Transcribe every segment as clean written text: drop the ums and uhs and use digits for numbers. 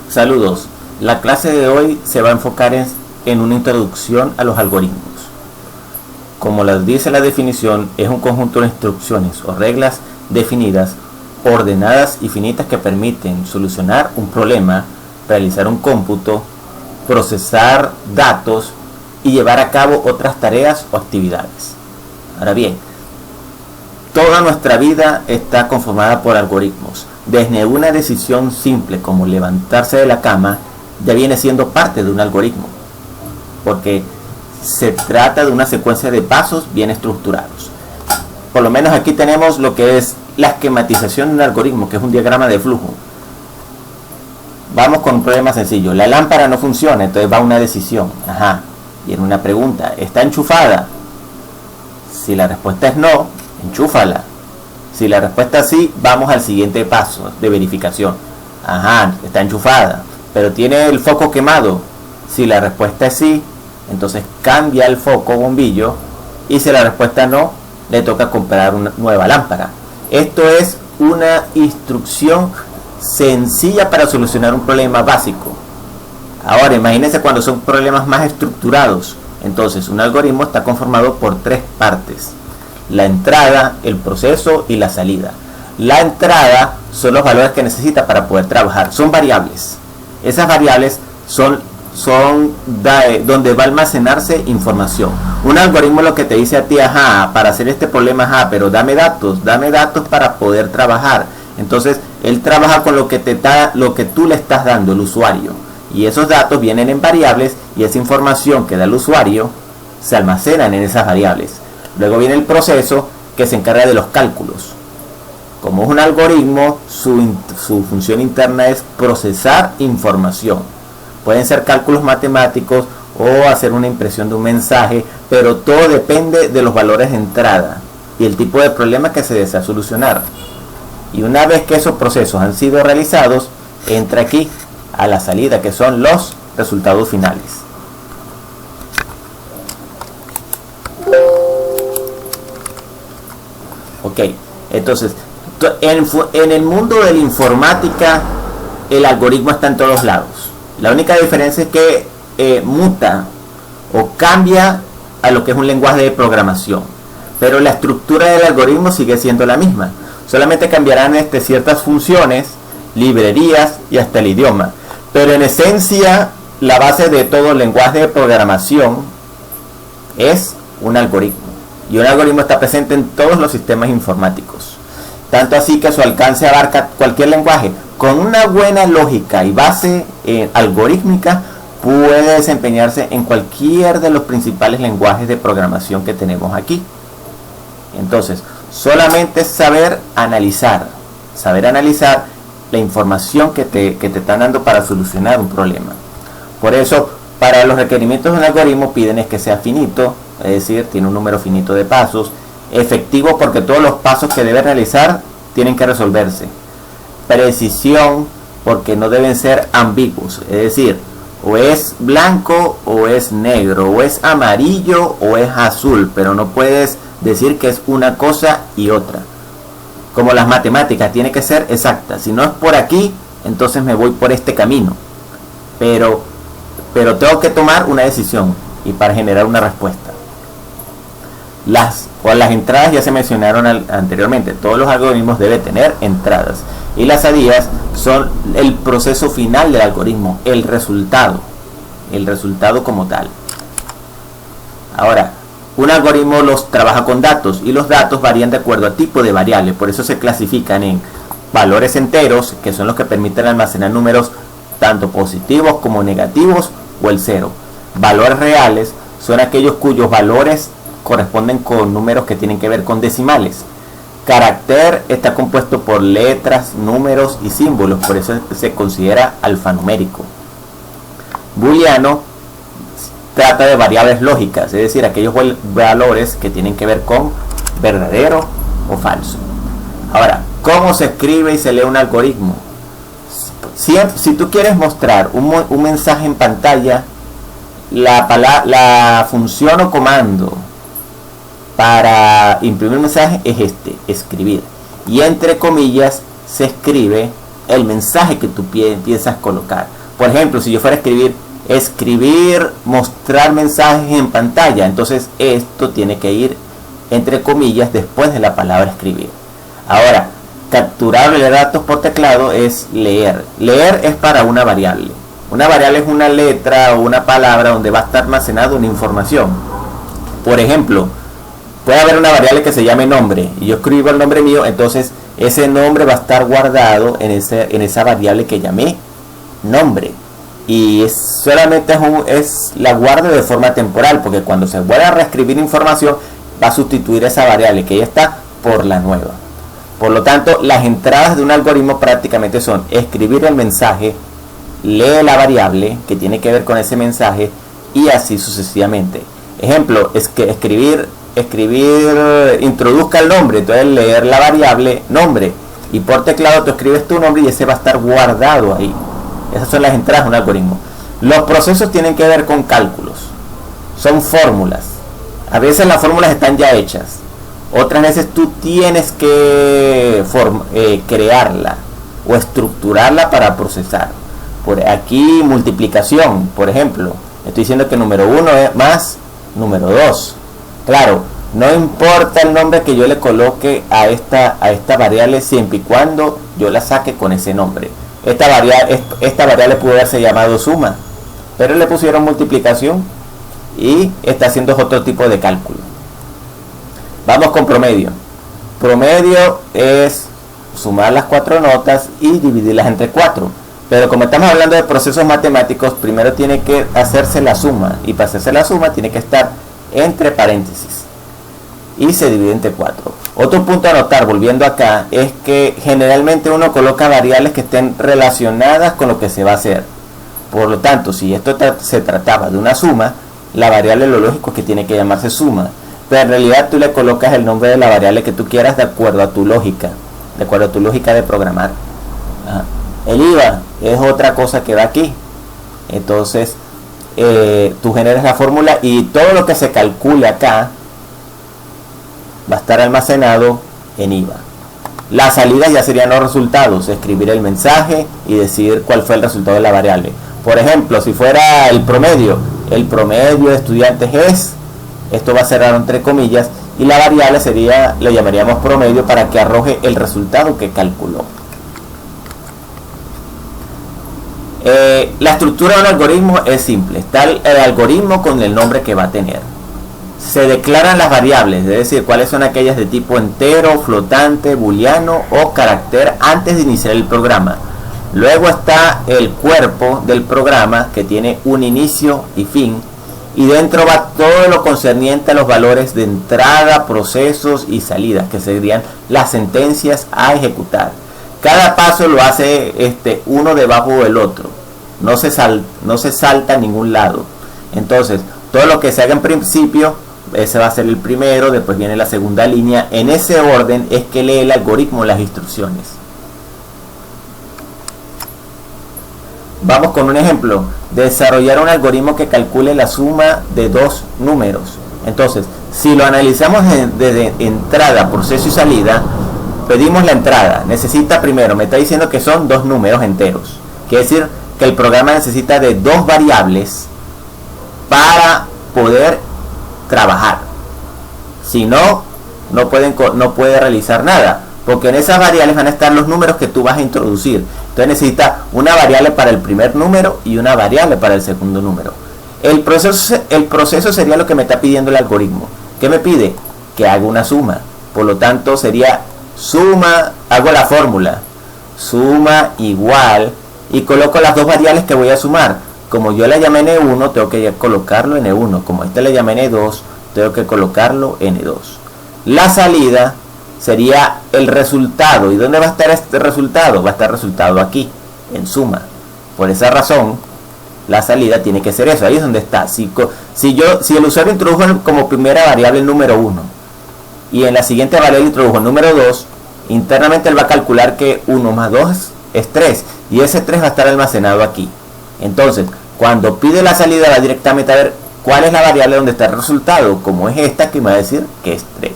Saludos. La clase de hoy se va a enfocar en una introducción a los algoritmos. Como les dice la definición, es un conjunto de instrucciones o reglas definidas, ordenadas y finitas que permiten solucionar un problema, realizar un cómputo, procesar datos y llevar a cabo otras tareas o actividades. Ahora bien, toda nuestra vida está conformada por algoritmos. Desde una decisión simple como levantarse de la cama ya viene siendo parte de un algoritmo, porque se trata de una secuencia de pasos bien estructurados. Por lo menos aquí tenemos lo que es la esquematización de un algoritmo, que es un diagrama de flujo. Vamos con un problema sencillo. La lámpara no funciona, entonces va una decisión. Viene una pregunta. ¿Está enchufada? Si la respuesta es no, enchúfala. Si la respuesta es sí, vamos al siguiente paso de verificación. Está enchufada, pero tiene el foco quemado. Si la respuesta es sí, entonces cambia el foco bombillo, y si la respuesta no, le toca comprar una nueva lámpara. Esto es una instrucción sencilla para solucionar un problema básico. Ahora imagínense cuando son problemas más estructurados. Entonces un algoritmo está conformado por tres partes: la entrada, el proceso y la salida. La entrada son los valores que necesita para poder trabajar, son variables. Esas variables son donde va a almacenarse información. Un algoritmo lo que te dice a ti, para hacer este problema, pero dame datos para poder trabajar. Entonces él trabaja con lo que tú le estás dando, el usuario, y esos datos vienen en variables, y esa información que da el usuario se almacenan en esas variables. Luego viene el proceso, que se encarga de los cálculos. Como es un algoritmo, su función interna es procesar información. Pueden ser cálculos matemáticos o hacer una impresión de un mensaje, pero todo depende de los valores de entrada y el tipo de problema que se desea solucionar. Y una vez que esos procesos han sido realizados, entra aquí a la salida, que son los resultados finales. Entonces, en el mundo de la informática, el algoritmo está en todos lados. La única diferencia es que muta o cambia a lo que es un lenguaje de programación, pero la estructura del algoritmo sigue siendo la misma. Solamente cambiarán ciertas funciones, librerías y hasta el idioma, pero en esencia la base de todo lenguaje de programación es un algoritmo. Y un algoritmo está presente en todos los sistemas informáticos. Tanto así que su alcance abarca cualquier lenguaje. Con una buena lógica y base algorítmica, puede desempeñarse en cualquier de los principales lenguajes de programación que tenemos aquí. Entonces, solamente saber analizar la información que te están dando para solucionar un problema. Por eso, para los requerimientos de un algoritmo piden es que sea finito, es decir, tiene un número finito de pasos, efectivo porque todos los pasos que debe realizar tienen que resolverse, precisión porque no deben ser ambiguos, es decir, o es blanco o es negro, o es amarillo o es azul, pero no puedes decir que es una cosa y otra. Como las matemáticas, tiene que ser exacta. Si no es por aquí, entonces me voy por este camino, pero tengo que tomar una decisión y para generar una respuesta. Las entradas ya se mencionaron anteriormente. Todos los algoritmos deben tener entradas, y las salidas son el proceso final del algoritmo, el resultado como tal. Ahora, un algoritmo trabaja con datos, y los datos varían de acuerdo a tipo de variable. Por eso se clasifican en valores enteros, que son los que permiten almacenar números tanto positivos como negativos, o el cero. Valores reales son aquellos cuyos valores corresponden con números que tienen que ver con decimales. Carácter está compuesto por letras, números y símbolos, por eso se considera alfanumérico. Booleano trata de variables lógicas, es decir, aquellos valores que tienen que ver con verdadero o falso. Ahora, ¿cómo se escribe y se lee un algoritmo? Si tú quieres mostrar un mensaje en pantalla, la función o comando para imprimir un mensaje es escribir, y entre comillas se escribe el mensaje que tú piensas colocar. Por ejemplo, si yo fuera a escribir, mostrar mensajes en pantalla, entonces esto tiene que ir entre comillas después de la palabra escribir. Ahora, capturar datos por teclado es leer. Leer es para una variable. Una variable es una letra o una palabra donde va a estar almacenada una información. Por ejemplo, puede haber una variable que se llame nombre y yo escribo el nombre mío, entonces ese nombre va a estar guardado en esa variable que llamé nombre. Y solamente la guardo de forma temporal, porque cuando se vuelva a reescribir información va a sustituir esa variable que ya está por la nueva. Por lo tanto, las entradas de un algoritmo prácticamente son escribir el mensaje, lee la variable que tiene que ver con ese mensaje y así sucesivamente. Ejemplo, es que escribir introduzca el nombre, entonces leer la variable nombre y por teclado tú escribes tu nombre y ese va a estar guardado ahí. Esas son las entradas de un algoritmo. Los procesos tienen que ver con cálculos, son fórmulas. A veces las fórmulas están ya hechas, otras veces tú tienes que crearla o estructurarla para procesar. Por aquí multiplicación, por ejemplo, estoy diciendo que número 1 es más número 2. Claro, no importa el nombre que yo le coloque a esta variable siempre y cuando yo la saque con ese nombre. Esta variable pudo haberse llamado suma, pero le pusieron multiplicación y está haciendo otro tipo de cálculo. Vamos con promedio. Promedio es sumar las 4 notas y dividirlas entre 4. Pero como estamos hablando de procesos matemáticos, primero tiene que hacerse la suma. Y para hacerse la suma tiene que estar entre paréntesis. Y se divide entre 4. Otro punto a notar, volviendo acá, es que generalmente uno coloca variables que estén relacionadas con lo que se va a hacer. Por lo tanto, si esto se trataba de una suma, la variable lo lógico es que tiene que llamarse suma. Pero en realidad tú le colocas el nombre de la variable que tú quieras de acuerdo a tu lógica. De acuerdo a tu lógica de programar. El IVA es otra cosa que va aquí. Entonces, tú generas la fórmula y todo lo que se calcule acá va a estar almacenado en IVA. Las salidas ya serían los resultados, escribir el mensaje y decir cuál fue el resultado de la variable. Por ejemplo, si fuera el promedio de estudiantes es, esto va a cerrar entre comillas, y la variable le llamaríamos promedio para que arroje el resultado que calculó. La estructura de un algoritmo es simple. Está el algoritmo con el nombre que va a tener. Se declaran las variables, es decir, cuáles son aquellas de tipo entero, flotante, booleano o carácter antes de iniciar el programa. Luego está el cuerpo del programa que tiene un inicio y fin. Y dentro va todo lo concerniente a los valores de entrada, procesos y salidas, que serían las sentencias a ejecutar. Cada paso lo hace uno debajo del otro. No se salta a ningún lado. Entonces, todo lo que se haga en principio, ese va a ser el primero, después viene la segunda línea. En ese orden es que lee el algoritmo las instrucciones. Vamos con un ejemplo. Desarrollar un algoritmo que calcule la suma de dos números. Entonces, si lo analizamos desde entrada, proceso y salida, pedimos la entrada. Necesita primero, me está diciendo que son dos números enteros. Quiere decir que el programa necesita de dos variables para poder trabajar. Si no, no puede realizar nada, porque en esas variables van a estar los números que tú vas a introducir. Entonces necesita una variable para el primer número y una variable para el segundo número. El proceso sería lo que me está pidiendo el algoritmo. ¿Qué me pide? Que haga una suma. Por lo tanto sería suma, hago la fórmula, suma igual, y coloco las dos variables que voy a sumar. Como yo la llamé N1, tengo que colocarlo en N1. Como este le llamé N2, tengo que colocarlo en N2. La salida sería el resultado. ¿Y dónde va a estar este resultado? Va a estar resultado aquí, en suma. Por esa razón, la salida tiene que ser eso. Ahí es donde está. Si el usuario introdujo como primera variable el número 1 y en la siguiente variable introdujo el número 2, internamente él va a calcular que 1 más 2 es 3. Y ese 3 va a estar almacenado aquí. Entonces, cuando pide la salida, va directamente a ver cuál es la variable donde está el resultado. Como es esta, que me va a decir que es 3.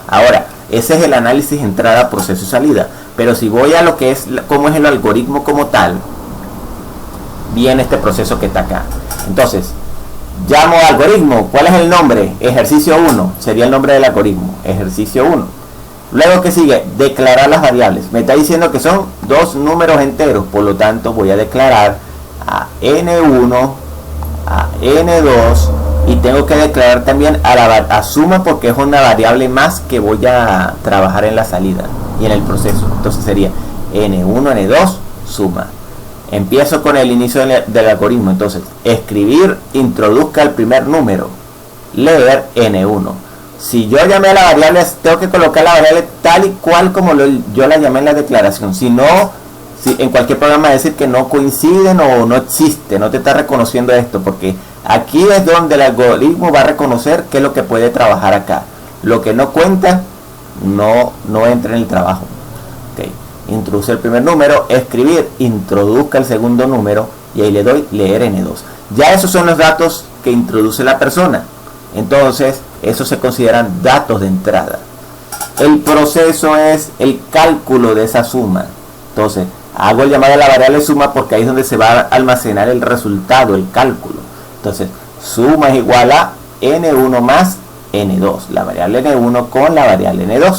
Ahora, ese es el análisis entrada, proceso y salida. Pero si voy a lo que es cómo es el algoritmo como tal, viene este proceso que está acá. Entonces, llamo algoritmo. ¿Cuál es el nombre? Ejercicio 1. Sería el nombre del algoritmo. Ejercicio 1. Luego, ¿qué sigue? Declarar las variables. Me está diciendo que son dos números enteros. Por lo tanto, voy a declarar a n1, a n2. Y tengo que declarar también a suma, porque es una variable más que voy a trabajar en la salida y en el proceso. Entonces sería n1, n2, suma. Empiezo con el inicio del algoritmo. Entonces, escribir, introduzca el primer número, leer n1. Si yo llamé a la variable, tengo que colocar la variable tal y cual como yo la llamé en la declaración. Si no, en cualquier programa decir que no coinciden o no existe, no te está reconociendo esto, porque aquí es donde el algoritmo va a reconocer qué es lo que puede trabajar acá. Lo que no cuenta, no entra en el trabajo. Okay. Introduce el primer número, escribir, introduzca el segundo número y ahí le doy leer n2. Ya esos son los datos que introduce la persona. Entonces, esos se consideran datos de entrada. El proceso es el cálculo de esa suma. Entonces, hago el llamado a la variable suma porque ahí es donde se va a almacenar el resultado, el cálculo. Entonces, suma es igual a n1 más n2, la variable n1 con la variable n2.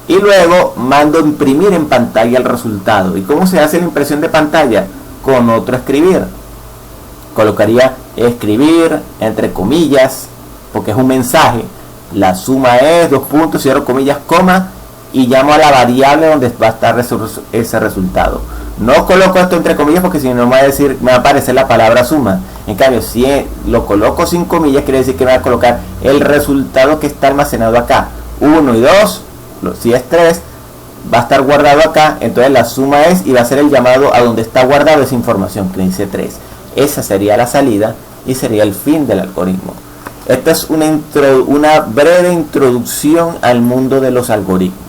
Y luego mando imprimir en pantalla el resultado. ¿Y cómo se hace la impresión de pantalla? Con otro escribir. Colocaría escribir entre comillas, porque es un mensaje. La suma es 2 puntos, cierro comillas, coma, y llamo a la variable donde va a estar ese resultado. No coloco esto entre comillas porque si no me va a aparecer la palabra suma. En cambio, si lo coloco sin comillas, quiere decir que me va a colocar el resultado que está almacenado acá. 1 y 2, si es 3, va a estar guardado acá. Entonces la suma es, y va a ser el llamado a donde está guardada esa información que dice 3. Esa sería la salida y sería el fin del algoritmo. Esta es una breve introducción al mundo de los algoritmos.